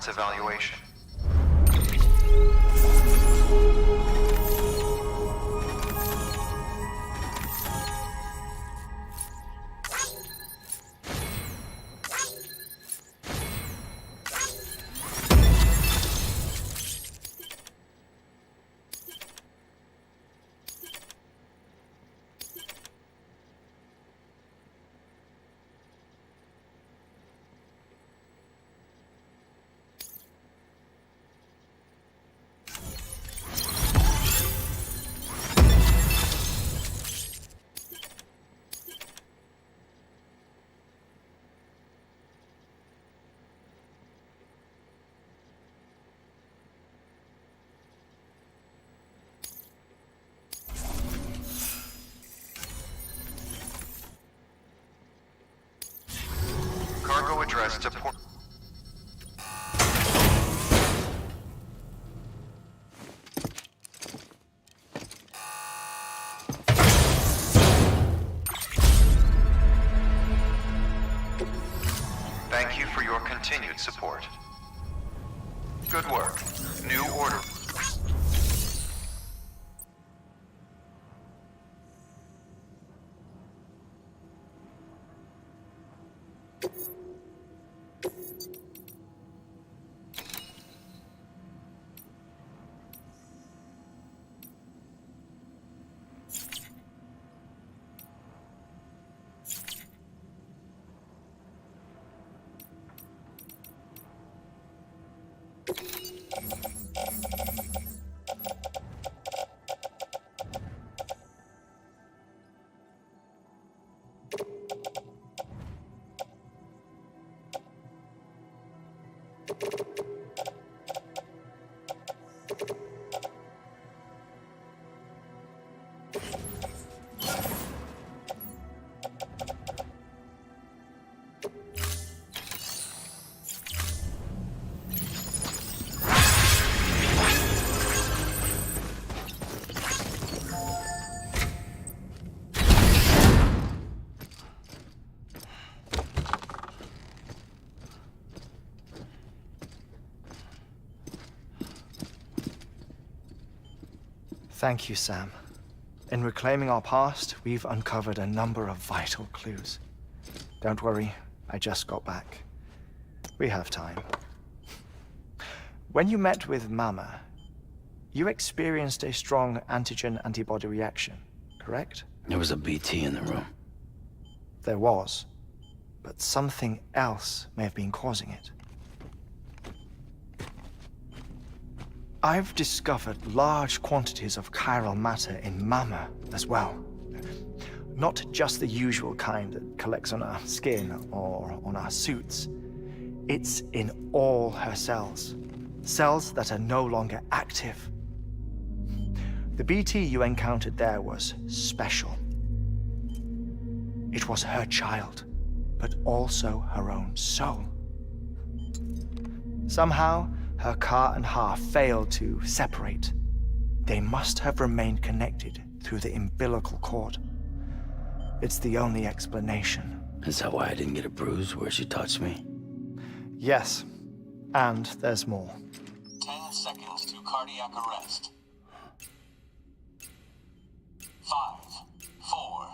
its evaluation. Cargo address to port. Thank you for your continued support. Good work. New order. Thank you, Sam. In reclaiming our past, we've uncovered a number of vital clues. Don't worry, I just got back. We have time. When you met with Mama, you experienced a strong antigen-antibody reaction, correct? There was a BT in the room. There was, but something else may have been causing it. I've discovered large quantities of chiral matter in Mama as well. Not just the usual kind that collects on our skin or on our suits. It's in all her cells. Cells that are no longer active. The BT you encountered there was special. It was her child, but also her own soul. Somehow, her car and half failed to separate. They must have remained connected through the umbilical cord. It's the only explanation. Is that why I didn't get a bruise where she touched me? Yes, and there's more. 10 seconds to cardiac arrest. 5, 4,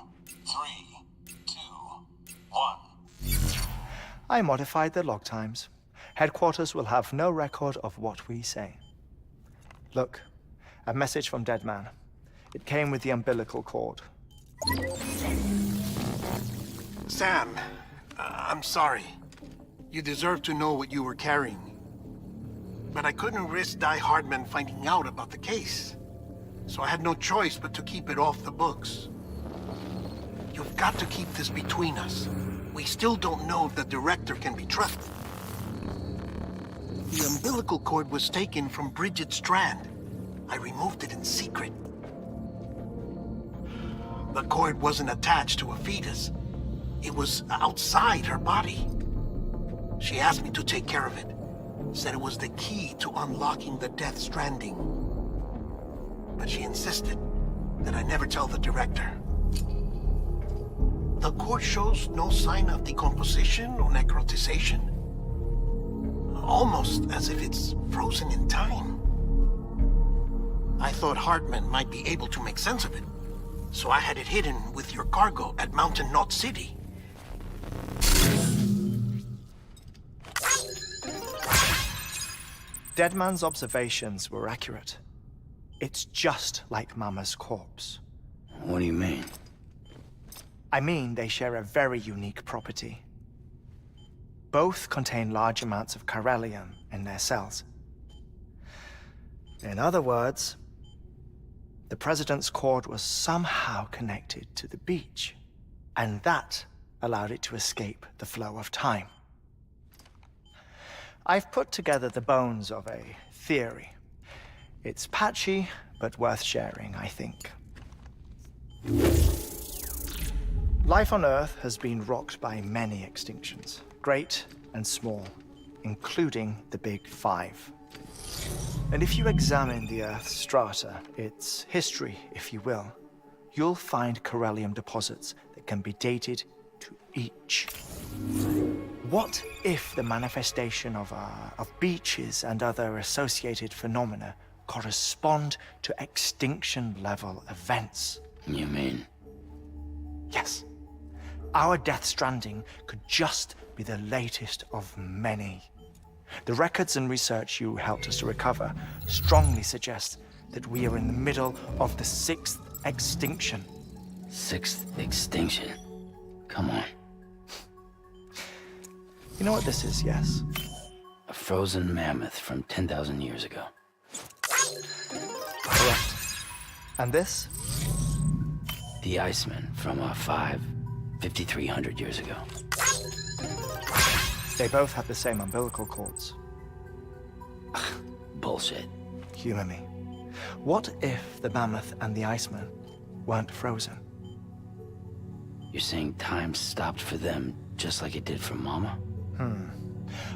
3, 2, 1. I modified the log times. Headquarters will have no record of what we say. Look, a message from Dead Man. It came with the umbilical cord. Sam, I'm sorry. You deserve to know what you were carrying. But I couldn't risk Die Hardman finding out about the case. So I had no choice but to keep it off the books. You've got to keep this between us. We still don't know if the director can be trusted. The umbilical cord was taken from Bridget Strand. I removed it in secret. The cord wasn't attached to a fetus. It was outside her body. She asked me to take care of it. Said it was the key to unlocking the Death Stranding. But she insisted that I never tell the director. The cord shows no sign of decomposition or necrotization. almost as if it's frozen in time. I thought Hartman might be able to make sense of it, so I had it hidden with your cargo at Mountain Knot City. Deadman's observations were accurate. It's just like Mama's corpse. What do you mean? I mean, they share a very unique property. Both contain large amounts of chiralium in their cells. In other words, the President's cord was somehow connected to the beach, and that allowed it to escape the flow of time. I've put together the bones of a theory. It's patchy, but worth sharing, I think. Life on Earth has been rocked by many extinctions, great and small, including the Big Five. And if you examine the Earth's strata, its history, if you will, you'll find chiralium deposits that can be dated to each. What if the manifestation of beaches and other associated phenomena correspond to extinction-level events? You mean? Yes. Our Death Stranding could just be the latest of many. The records and research you helped us to recover strongly suggest that we are in the middle of the 6th extinction. 6th extinction? Come on. You know what this is, yes? A frozen mammoth from 10,000 years ago. Correct. And this? The Iceman from 5,300 years ago. They both have the same umbilical cords. Bullshit. Humor me. What if the mammoth and the Iceman weren't frozen? You're saying time stopped for them just like it did for Mama?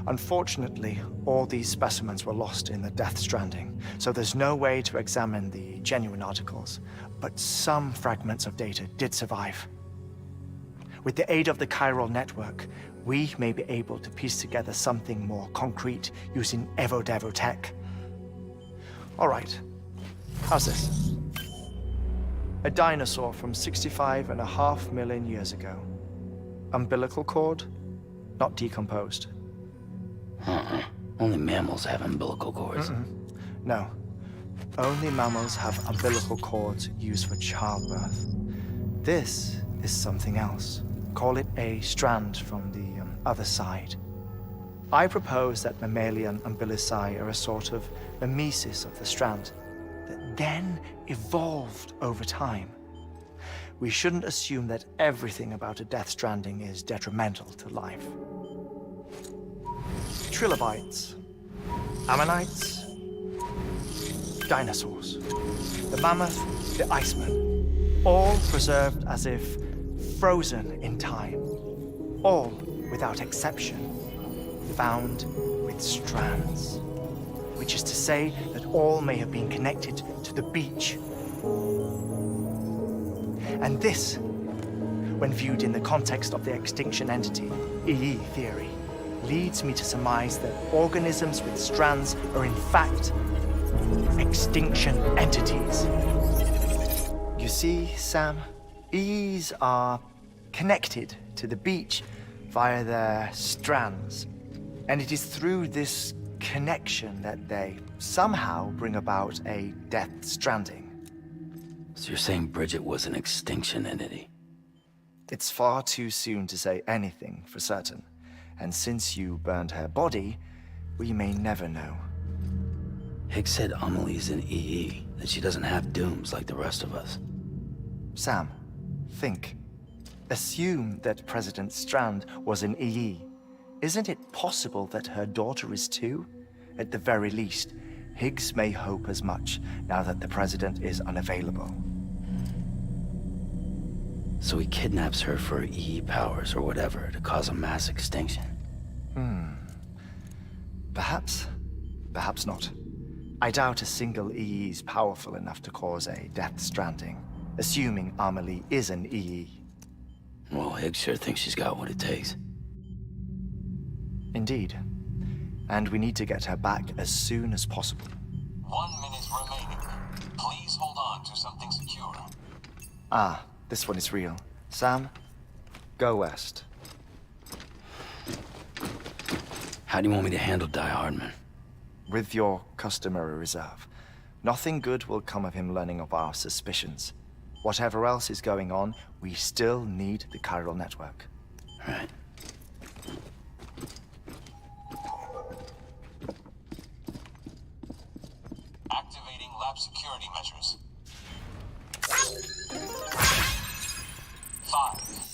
Unfortunately, all these specimens were lost in the Death Stranding, so there's no way to examine the genuine articles, but some fragments of data did survive. With the aid of the chiral network, we may be able to piece together something more concrete using Evo-Devo tech. All right, how's this? A dinosaur from 65.5 million years ago. Umbilical cord, not decomposed. Only mammals have umbilical cords. No, only mammals have umbilical cords used for childbirth. This is something else. Call it a strand from the other side. I propose that mammalian umbilici are a sort of mimesis of the strand that then evolved over time. We shouldn't assume that everything about a Death Stranding is detrimental to life. Trilobites, ammonites, dinosaurs, the mammoth, the Iceman, all preserved as if frozen in time, all without exception, found with strands, which is to say that all may have been connected to the beach. And this, when viewed in the context of the extinction entity, EE theory, leads me to surmise that organisms with strands are in fact extinction entities. You see, Sam, EEs are connected to the beach via their strands. And it is through this connection that they somehow bring about a Death Stranding. So you're saying Bridget was an extinction entity? It's far too soon to say anything for certain. And since you burned her body, we may never know. Higgs said Amelie's an EE, that she doesn't have dooms like the rest of us. Sam, think. Assume that President Strand was an EE. Isn't it possible that her daughter is too? At the very least, Higgs may hope as much now that the President is unavailable. So he kidnaps her for EE powers or whatever to cause a mass extinction. Perhaps. Perhaps not. I doubt a single EE is powerful enough to cause a Death Stranding, assuming Amelie is an EE. Well, Higgs sure thinks she's got what it takes. Indeed. And we need to get her back as soon as possible. 1 minute remaining. Please hold on to something secure. Ah, this one is real. Sam, go west. How do you want me to handle Die Hardman? With your customary reserve. Nothing good will come of him learning of our suspicions. Whatever else is going on, we still need the chiral network. Right. Activating lab security measures. 5,